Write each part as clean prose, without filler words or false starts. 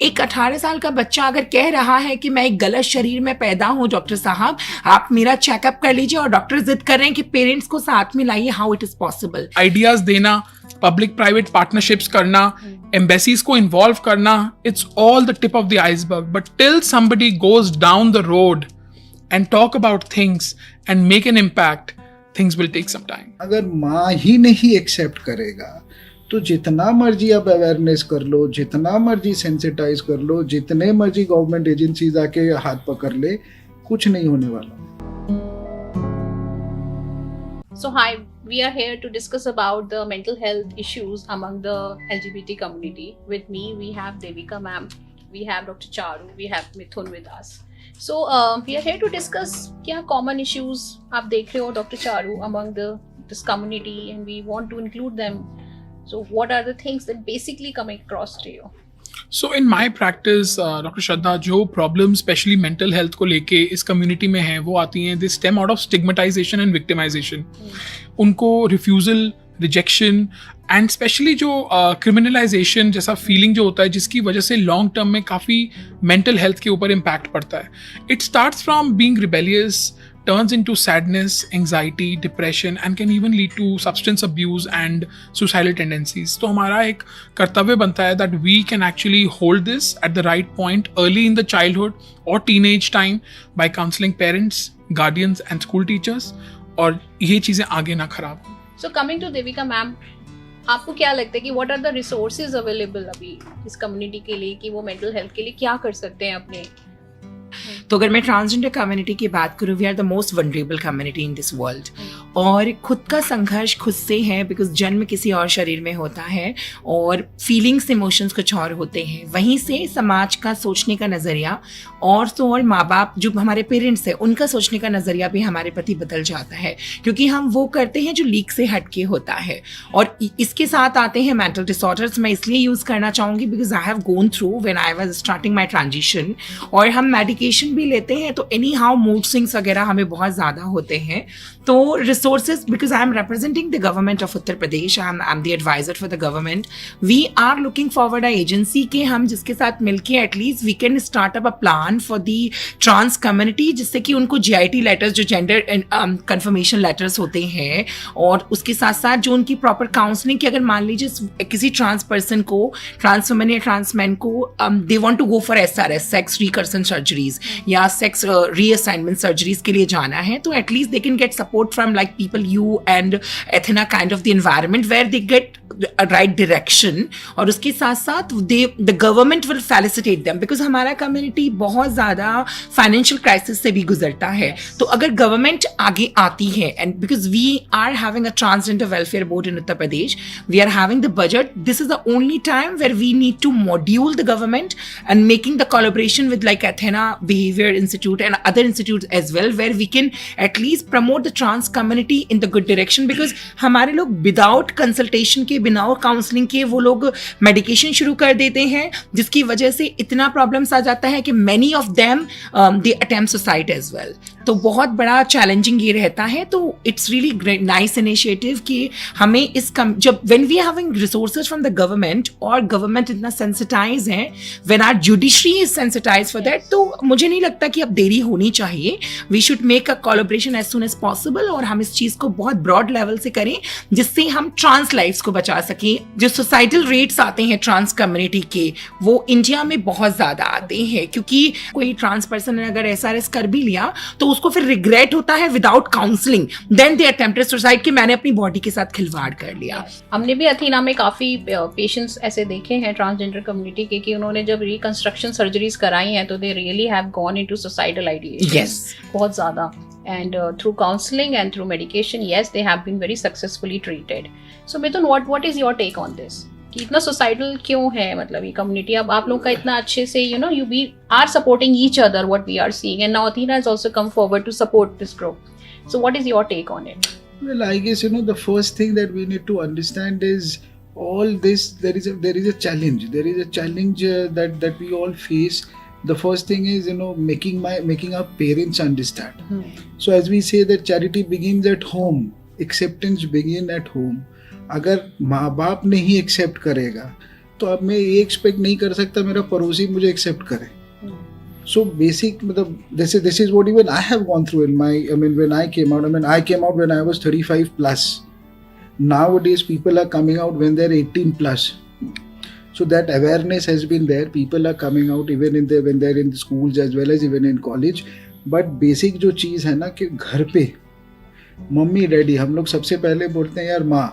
एक 18 साल का बच्चा अगर कह रहा है कि मैं एक गलत शरीर में पैदा हूं डॉक्टर साहब, आप मेरा चेकअप कर लीजिए, और डॉक्टर जिद कर रहे हैं कि पेरेंट्स को साथ में लाइए, how it is possible? Ideas देना, पब्लिक प्राइवेट पार्टनरशिप्स करना, एम्बेसीज को इन्वॉल्व करना, it's all the tip of the iceberg. But till somebody goes down the road and talk about things and make an impact, things will take some time. अगर माँ ही नहीं accept करेगा तो जितना मर्जी आप अवेयरनेस कर लो, जितना मर्जी सेंसिटाइज कर लो, जितने मर्जी गवर्नमेंट एजेंसीज आके हाथ पकड़ ले, कुछ नहीं होने वाला. So hi, we are here to discuss about the mental health issues among the LGBT community. With me, we have Devika ma'am, we have Dr. Charu, we have Mithun with us. So we are here to discuss क्या common issues आप देख रहे हो Dr. Charu among this community, and we want to include them. So what are the things that basically come across to you? So in my practice, Dr. Shraddha, जो problem specially mental health को लेके इस community में है वो आती हैं, they stem out of stigmatization and victimization. उनको रिफ्यूजल, रिजेक्शन एंड स्पेशली जो क्रिमिनलाइजेशन जैसा फीलिंग जो होता है, जिसकी वजह से लॉन्ग टर्म में काफ़ी मेंटल हेल्थ के ऊपर इम्पैक्ट पड़ता है. It starts from being rebellious, turns into sadness, anxiety, depression and can even lead to substance abuse and suicidal tendencies. तो हमारा एक कर्तव्य बनता है that we can actually hold this at the right point early in the childhood or teenage time by counseling parents, guardians and school teachers, और ये चीज़ें आगे ना खराब हो. So coming to Devika ma'am, आपको क्या लगता है कि what are the resources available अभी इस कम्युनिटी के लिए कि वो मेंटल हेल्थ के लिए क्या कर सकते हैं अपने? तो अगर मैं ट्रांसजेंडर कम्युनिटी की बात करूँ, we are the most vulnerable community in this world. और खुद का संघर्ष खुद से है, बिकॉज जन्म किसी और शरीर में होता है और फीलिंग्स, इमोशंस कुछ और होते हैं. वहीं से समाज का सोचने का नज़रिया और तो और माँ बाप जो हमारे पेरेंट्स हैं उनका सोचने का नज़रिया भी हमारे प्रति बदल जाता है, क्योंकि हम वो करते हैं जो लीक से हट के होता है. और इसके साथ आते हैं मेंटल डिसऑर्डर्स. मैं इसलिए यूज़ करना चाहूँगी because I have gone through when I was starting my transition. और हम मेडिकेशन भी लेते हैं तो एनी हाउ मूड स्विंग्स वगैरह हमें बहुत ज़्यादा होते हैं. तो resources, because I am representing the government of Uttar Pradesh, I am the advisor for the government, we are looking forward a agency के हम जिसके साथ मिलके at least we can start up a plan for the trans community, जिससे कि उनको GIT letters, जो gender confirmation letters होते हैं, और उसके साथ साथ जो उनकी प्रॉपर काउंसलिंग की, अगर मान लीजिए किसी ट्रांस पर्सन को, ट्रांस वुमेन या ट्रांस मैन को they want to go for SRS, sex recursion surgeries या सेक्स रीअसाइनमेंट सर्जरीज के लिए जाना है, तो at least they can get support from like people you and Athena kind of the environment where they get right direction. और उसके साथ साथ the government will facilitate them, because हमारा कम्युनिटी बहुत ज़्यादा फाइनेंशियल क्राइसिस से भी गुजरता है. तो अगर गवर्नमेंट आगे आती है, and because we are having a transgender welfare board in Uttar Pradesh, we are having the budget, this is the only time where we need to module the government and making the collaboration with like Athena Behavior Institute and other institutes as well, where we can at least promote the trans community in the good direction. Because हमारे लोग without consultation के, बिना counselling के वो लोग medication शुरू कर देते हैं, जिसकी वजह से इतना प्रॉब्लम्स आ जाता है कि many of them they attempt suicide as well. तो बहुत बड़ा चैलेंजिंग ये रहता है. तो it's really great nice initiative कि हमें इस जब when we are having resources from the government और गवर्नमेंट इतना सेंसिटाइज है, when our judiciary is sensitize for that, तो मुझे नहीं लगता कि अब देरी होनी चाहिए. We should make a collaboration as soon as possible, और हम इस चीज़ को बहुत ब्रॉड लेवल से करें जिससे हम ट्रांस लाइफ्स को बचा सकें. जो सोसाइटल रेट्स आते हैं ट्रांस कम्युनिटी के, वो इंडिया में बहुत ज़्यादा आते हैं, क्योंकि कोई ट्रांस पर्सन ने अगर SRS कर भी लिया तो उसको फिर रिग्रेट होता है without counselling, then they attempted suicide कि मैंने अपनी बॉडी के साथ खिलवाड़ कर लिया. हमने भी अथीना में काफ़ी पेशेंट्स ऐसे देखे हैं ट्रांसजेंडर कम्युनिटी के कि उन्होंने जब रिकंस्ट्रक्शन सर्जरीज कराई हैं तो they really have gone into suicidal ideation. Yes, बहुत ज़्यादा. And through counseling and through medication, yes, they have been very successfully treated. So Mithun, what is your take on this? कि इतना suicidal क्यों है, मतलब ये कम्युनिटी? अब आप लोग का इतना अच्छे से you be are supporting each other, what we are seeing, and now Athena has also come forward to support this group. So what is your take on it? Well, I guess the first thing that we need to understand is all this. There is a challenge. There is a challenge that we all face. The first thing is making our parents understand. So as we say that charity begins at home, acceptance begins at home. अगर माँ बाप नहीं accept करेगा तो अब मैं ये expect नहीं कर सकता मेरा पड़ोसी मुझे एक्सेप्ट करे. So basic, this is what even I have gone through in my, when I came out. I came out when I was 35 plus. Nowadays people are coming out when they're 18 plus. So that awareness has been there. People are coming out even when they're in the schools as well as even in college. But basic जो चीज़ है ना कि घर पे mummy daddy हम लोग सबसे पहले बोलते हैं यार माँ,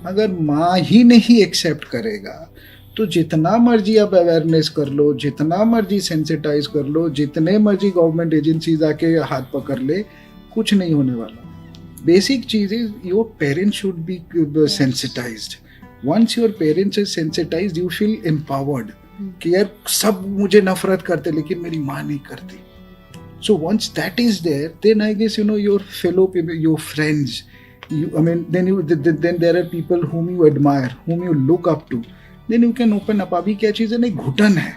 अगर माँ ही नहीं एक्सेप्ट करेगा तो जितना मर्जी आप अवेयरनेस कर लो, जितना मर्जी सेंसिटाइज कर लो, जितने मर्जी गवर्नमेंट एजेंसीज आके हाथ पकड़ ले, कुछ नहीं होने वाला. बेसिक चीज is your parents should be sensitized. Once your parents is sensitized you feel empowered कि यार सब मुझे नफरत करते लेकिन मेरी माँ नहीं करती. So once that is there, then I guess your fellow people, your friends, then there are people whom you admire, whom you look up to. Then you can open up. अभी क्या चीज़ है नहीं, घुटन है.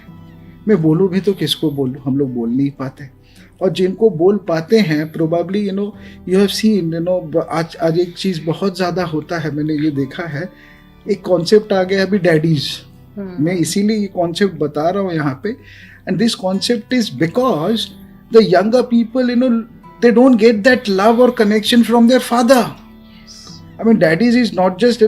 मैं बोलूँ भी तो किसको बोलूँ, हम लोग बोल नहीं पाते. और जिनको बोल पाते हैं probably you have seen आज एक चीज़ बहुत ज़्यादा होता है, मैंने ये देखा है. एक कॉन्सेप्ट आ गया अभी डैडीज. मैं इसीलिए ये कॉन्सेप्ट बता रहा हूँ यहाँ पे. And this concept is because the younger people, they don't get that love or connection from their father. Daddies is not just,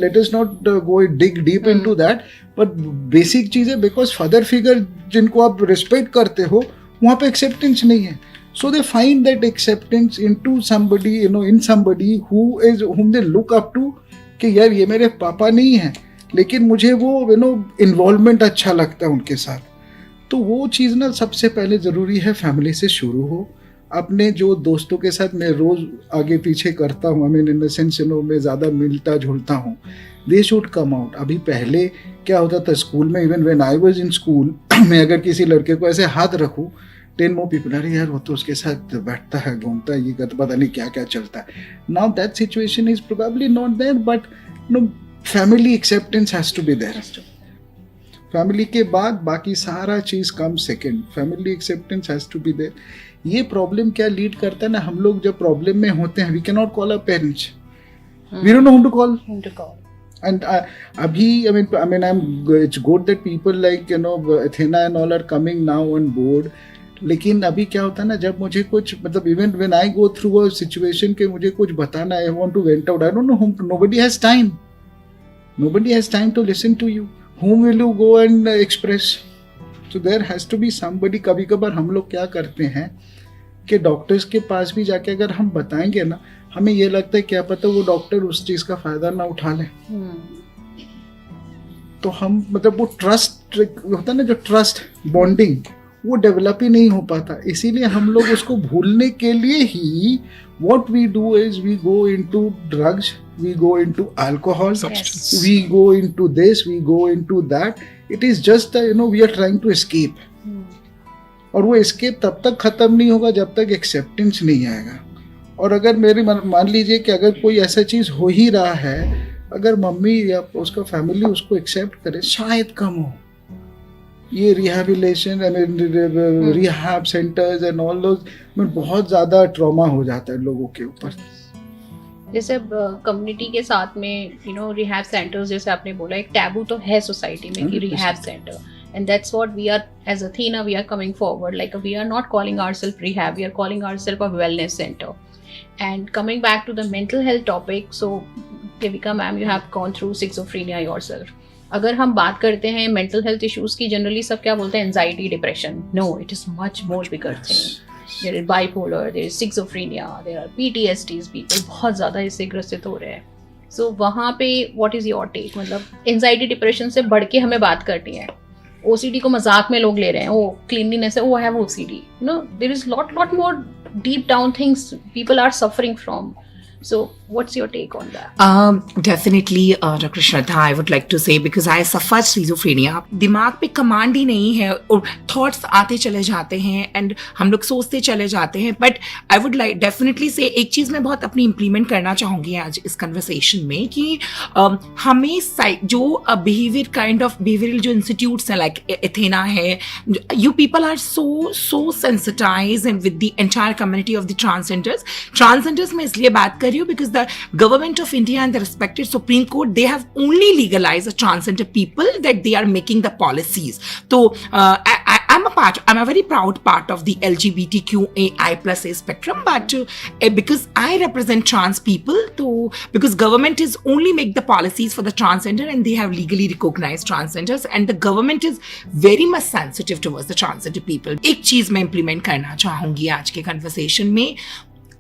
let us not go dig deep into that, but basic चीज़ है because father figure जिनको आप respect करते हो, वहाँ पे acceptance नहीं है. So they find that acceptance into somebody, in somebody whom they look up to, कि यार ये मेरे पापा नहीं हैं, लेकिन मुझे वो, involvement अच्छा लगता है उनके साथ. तो वो चीज़ ना सबसे पहले ज़रूरी है फैमिली से शुरू हो. अपने जो दोस्तों के साथ मैं रोज़ आगे पीछे करता हूँ, इन द सेंस मैं ज़्यादा मिलता जुलता हूँ, दे शुड कम आउट. अभी पहले क्या होता था स्कूल में, even when I was in school, मैं अगर किसी लड़के को ऐसे हाथ रखूँ 10 more people, अरे यार वो तो उसके साथ बैठता है, घूमता है, ये करता, पता नहीं क्या क्या चलता है. Now that situation is probably not there, but family acceptance has to be there. Family के बाद बाकी सारा चीज़ come second. Family acceptance has to be there. ये प्रॉब्लम क्या लीड करता है ना, हम लोग जब प्रॉब्लम में होते हैं, we can not call our parents, we don't know whom to call. And अभी it's good that people like Athena and all are coming now on board. लेकिन अभी क्या होता है ना, जब मुझे कुछ even when I go through a situation कि मुझे कुछ बताना, I want to vent out, I don't know whom. Nobody has time to listen to you. Whom will you go and express? So there has to be somebody. कभी कभार हम लोग क्या करते हैं कि डॉक्टर्स के पास भी जाके अगर हम बताएंगे ना, हमें ये लगता है क्या पता वो डॉक्टर उस चीज़ का फायदा ना उठा ले. तो हम वो ट्रस्ट होता है ना, जो ट्रस्ट बॉन्डिंग, वो डेवलप ही नहीं हो पाता. इसीलिए हम लोग उसको भूलने के लिए ही what we do is we go into drugs, we go into alcohol, we go into this, we go into that. It is just we are trying to escape. और वो escape तब तक खत्म नहीं होगा जब तक acceptance नहीं आएगा. और अगर मान लीजिए कि अगर कोई ऐसा चीज़ हो ही रहा है, अगर मम्मी या उसका फैमिली उसको एक्सेप्ट करे, शायद कम हो. ये rehabilitation, rehab centres and all those में बहुत ज़्यादा ट्रॉमा हो जाता है लोगों के ऊपर. जैसे कम्युनिटी के साथ में रिहैब सेंटर्स, जैसे आपने बोला, एक टैबू तो है सोसाइटी में कि rehab centre, and that's what we are as Athena, we are coming forward, like we are not calling ourselves rehab, we are calling ourselves a wellness center. And coming back to the mental health topic, so Devika ma'am, you have gone through schizophrenia yourself. अगर हम बात करते हैं mental health issues की, generally सब क्या बोलते हैं, anxiety, depression. No, it is much more bigger thing. There is bipolar, there is schizophrenia, there are PTSDs. People बहुत ज़्यादा इससे ग्रसित हो रहे हैं. सो वहाँ पे what is your take? Anxiety depression से बढ़ के हमें बात करनी है. OCD को मजाक में लोग ले रहे हैं, वो क्लीनलीनेस है, वो है OCD. There is lot more deep down things people are suffering from. So what's your take on that? Definitely, Dr. Shraddha, I would like to say, because I suffer schizophrenia. दिमाग पे command ही नहीं है और thoughts आते चले जाते हैं and हम लोग सोचते चले जाते हैं. But I would like definitely से एक चीज़ मैं बहुत अपनी इम्प्लीमेंट करना चाहूँगी आज इस कन्वर्सेशन में कि हमें जो बिहेवियरल जो इंस्टीट्यूट्स हैं, लाइक एथेना है, you people are so sensitize and with the entire community of the transgenders में इसलिए बात कर tell you, because the government of India and the respected Supreme Court, they have only legalized the transgender people, that they are making the policies. So I'm a very proud part of the LGBTQAI plus A spectrum, but because I represent trans people, so because government is only make the policies for the transgender, and they have legally recognized transgenders, and the government is very much sensitive towards the transgender people. एक चीज मैं implement करना चाहूंगी आज के conversation में,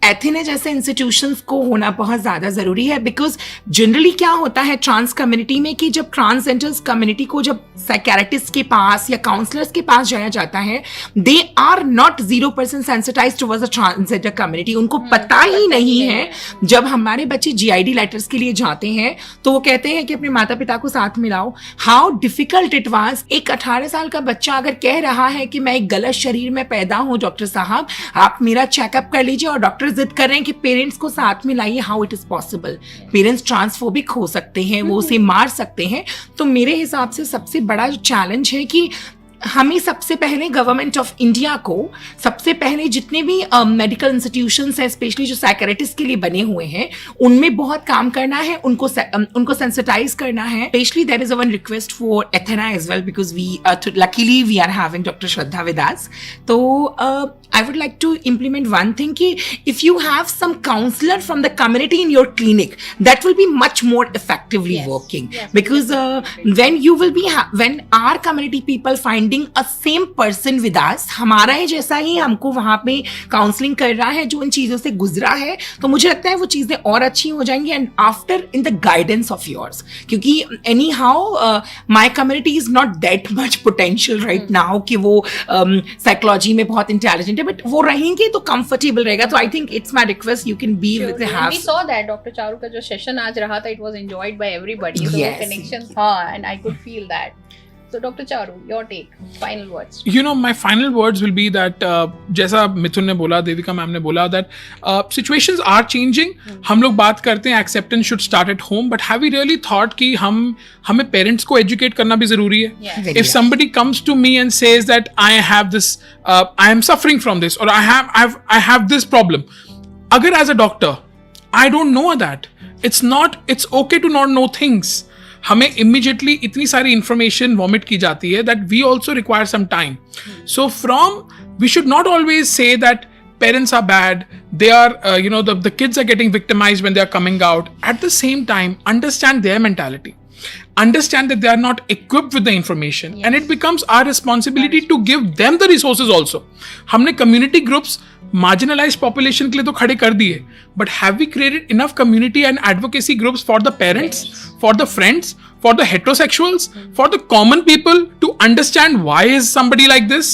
Athena जैसे institutions को होना बहुत ज़्यादा ज़रूरी है, बिकॉज जनरली क्या होता है ट्रांस कम्युनिटी में कि जब ट्रांसजेंडर्स कम्युनिटी को जब साइकेट्रिस्ट के पास या काउंसलर्स के पास जाया जाता है, they are not 0% sensitized towards the transgender community. उनको पता ही नहीं है. जब हमारे बच्चे GID लेटर्स के लिए जाते हैं तो वो कहते हैं कि अपने माता पिता को साथ मिलाओ. How difficult it was. एक 18 साल का बच्चा अगर कह रहा है कि मैं एक गलत शरीर में पैदा हूँ, डॉक्टर साहब आप मेरा चेकअप कर लीजिए, और डॉक्टर जिद कर रहे हैं कि पेरेंट्स को साथ में लाइए, how it is possible. Parents transphobic हो सकते हैं, वो उसे मार सकते हैं. तो मेरे हिसाब से सबसे बड़ा जो चैलेंज है कि हमें सबसे पहले गवर्नमेंट ऑफ इंडिया को सबसे पहले जितने भी मेडिकल इंस्टीट्यूशंस हैं, स्पेशली जो साइकेट्रिस्ट के लिए बने हुए हैं, उनमें बहुत काम करना है, उनको सेंसिटाइज करना है. Specially there is a one request for Athena as well, because we luckily we are having doctor Shraddha with us. तो I would like to implement one thing ki if you have some counselor from the community in your clinic, that will be much more effectively working. Yes, because when you will be when our community people finding a same person with us, हमारा ही जैसा ही हमको वहाँ पे counselling कर रहा है, जो इन चीज़ों से गुजरा है, तो मुझे लगता है वो चीज़ें और अच्छी हो जाएंगी. And after in the guidance of yours, क्योंकि anyhow my community is not that much potential right now कि वो साइकोलॉजी में बहुत इंटेलिजेंट, बट वो रहेंगे तो कंफर्टेबल रहेगा. तो I think it's my request, you can be with have. We saw that doctor Charu का जो सेशन आज रहा था, it was enjoyed by everybody. So Yes. connections था, and I could feel that. So Dr. Charu, your take, final words. You know, my final words will be that जैसा मिथुन ने बोला, Devika ma'am ने बोला, that situations are changing. हम लोग बात करते हैं acceptance should start at home, but have we really thought कि हमें parents को educate करना भी ज़रूरी है? Yes. If somebody comes to me and says that I have this, I am suffering from this, or I have this problem, अगर as a doctor I don't know that, it's okay to not know things. हमें immediately इतनी सारी information vomit की जाती है that we also require some time. So we should not always say that parents are bad, they are, the kids are getting victimized when they are coming out. At the same time, understand their mentality. Understand that they are not equipped with the information, and it becomes our responsibility to give them the resources also. हमने community groups marginalized population के लिए तो खड़े कर दिए, but have we created enough community and advocacy groups for the parents, for the friends, for the heterosexuals, for the common people to understand why is somebody like this?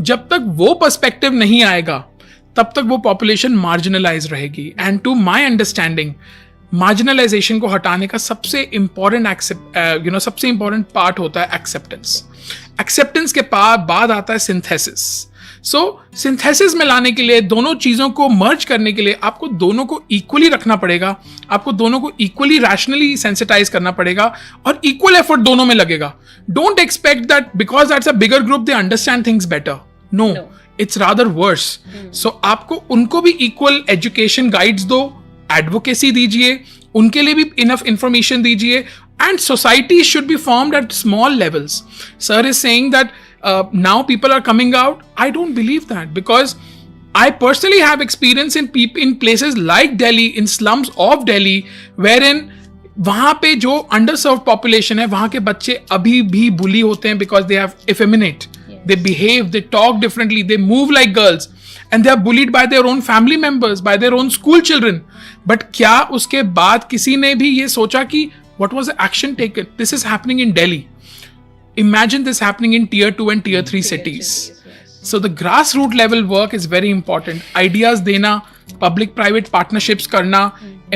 जब तक वो perspective नहीं आएगा, तब तक वो population marginalized रहेगी. And to my understanding, marginalisation को हटाने का सबसे इंपॉर्टेंट पार्ट होता है एक्सेप्टेंस के बाद आता है सिंथेसिस. सो सिंथेसिस में लाने के लिए, दोनों चीज़ों को मर्ज करने के लिए आपको दोनों को इक्वली रखना पड़ेगा, आपको दोनों को इक्वली रैशनली सेंसिटाइज करना पड़ेगा, और इक्वल एफर्ट दोनों में लगेगा. Don't expect that because that's a bigger group they understand things better. No, it's rather worse. So आपको उनको भी इक्वल एजुकेशन गाइड्स दो, एडवोकेसी दीजिए, उनके लिए भी इनफ इंफॉर्मेशन दीजिए, and society should be formed at small levels. Sir is saying that now people are coming out. I don't believe that, because I personally have experience in places like Delhi, in slums of Delhi, wherein वहाँ पे जो underserved population है, वहाँ के बच्चे अभी भी bully होते हैं because they have effeminate. They behave, they talk differently, they move like girls, and they are bullied by their own family members, by their own school children. But क्या उसके बाद किसी ने भी ये सोचा कि what was the action taken? This is happening in Delhi. Imagine this happening in tier 2 and tier 3 cities. Yes. So the grassroots level work is very important. Ideas देना, public private partnerships करना,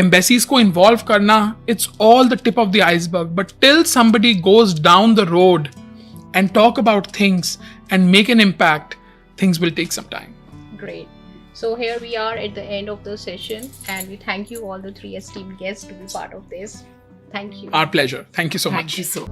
embassies को involve करना, it's all the tip of the iceberg. But till somebody goes down the road and talk about things and make an impact, things will take some time. Great. So here we are at the end of the session, and we thank you all the three esteemed guests to be part of this. Thank you. Our pleasure. Thank you so much. Thank you so